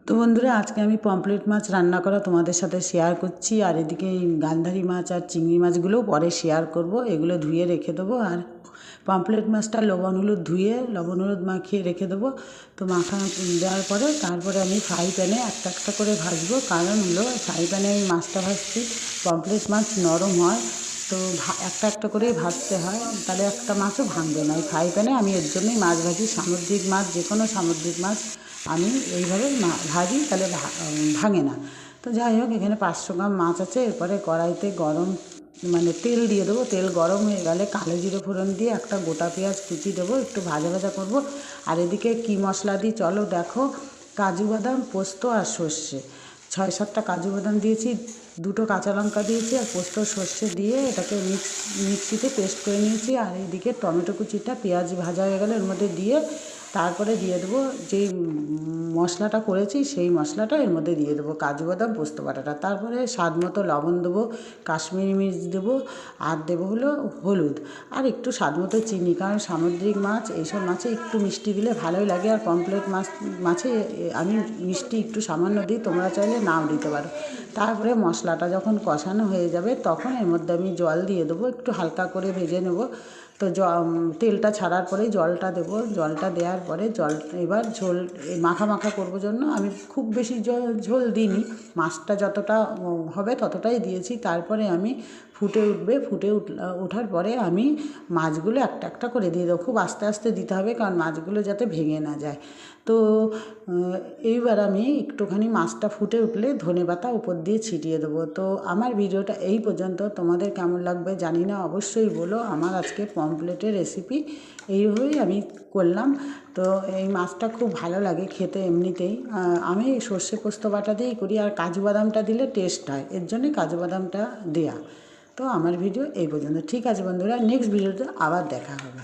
তো বন্ধুরা, আজকে আমি পমফ্রেট মাছ রান্না করা তোমাদের সাথে শেয়ার করছি। আর এদিকে এই গান্ধারি মাছ আর চিংড়ি মাছগুলোও পরে শেয়ার করব। এগুলো ধুয়ে রেখে দেবো। আর পমফ্রেট মাছটা লবণ হলুদ ধুয়ে লবণ হলুদ মাখিয়ে রেখে দেবো। তো মাখা দেওয়ার পরে তারপরে আমি ফ্রাই প্যানে একটা একটা করে ভাজবো। কারণ হলো ফ্রাই প্যানে আমি মাছটা ভাজছি, পমফ্রেট মাছ নরম হয়, তো একটা একটা করেই ভাজতে হয়, তাহলে একটা মাছও ভাঙবে না। এই ফ্রাই প্যানে আমি এর জন্যই মাছ ভাজি। সামুদ্রিক মাছ, যে কোনো সামুদ্রিক মাছ আমি এইভাবে ভাজি, তাহলে ভাঙে না। তো যাই হোক, এখানে 500 গ্রাম মাছ আছে। এরপরে কড়াইতে তেল দিয়ে দেবো। তেল গরম হয়ে গেলে কালো জিরে ফোড়ন দিয়ে একটা গোটা পেঁয়াজ কুচি দেবো, একটু ভাজা ভাজা করবো। আর এদিকে কী মশলা দিই চলো দেখো। কাজু বাদাম, পোস্ত আর সর্ষে, 6-7টা কাজু বাদাম দিয়েছি, 2টো কাঁচা লঙ্কা দিয়েছি, আর পোস্ত সর্ষে দিয়ে এটাকে মিক্সিতে পেস্ট করে নিয়েছি। আর এইদিকে টমেটো কুচিটা, পেঁয়াজ ভাজা হয়ে গেলে এর মধ্যে দিয়ে তারপরে দিয়ে দেবো যেই মশলাটা করেছি, সেই মশলাটা এর মধ্যে দিয়ে দেবো, কাজু বাদাম পোস্ত বাটাটা। তারপরে স্বাদ মতো লবণ দেবো, কাশ্মীরি মির্চ দেবো, আর দেবো হলো হলুদ, আর একটু স্বাদ মতো চিনি। কারণ সামুদ্রিক মাছ, এইসব মাছে একটু মিষ্টি দিলে ভালোই লাগে। আর পমফ্রেট মাছে আমি মিষ্টি একটু সামান্য দিই, তোমরা চাইলে নাও দিতে পারো। তারপরে মশলাটা যখন কষানো হয়ে যাবে তখন এর মধ্যে আমি জল দিয়ে দেবো, একটু হালকা করে ভেজে নেব। তো তেলটা ছাড়ার পরেই জলটা দেবো। জলটা দেওয়ার পরে এবার ঝোল মাখা মাখা করবো জন্য আমি খুব বেশি ঝোল দিইনি, মাছটা যতটা হবে ততটাই দিয়েছি। তারপরে আমি ফুটে ওঠার পরে আমি মাছগুলো একটা একটা করে দিয়ে দেবো। খুব আস্তে আস্তে দিতে হবে, কারণ মাছগুলো যাতে ভেঙে না যায়। তো এইবার আমি একটুখানি মাছটা ফুটে উঠলে ধনেপাতা উপর দিয়ে ছিটিয়ে দেবো। তো আমার ভিডিওটা এই পর্যন্ত। তোমাদের কেমন লাগবে জানি না, অবশ্যই বলো। আমার আজকে পমফ্রেটের রেসিপি এইভাবেই আমি করলাম। তো এই মাছটা খুব ভালো লাগে খেতে এমনিতেই। আমি সর্ষে পোস্ত বাটা দিয়েই করি, আর কাজু বাদামটা দিলে টেস্ট হয়, এর জন্যই কাজু বাদামটা দেয়া। তো আমার ভিডিও এই পর্যন্ত। ঠিক আছে বন্ধুরা, নেক্সট ভিডিওতে আবার দেখা হবে।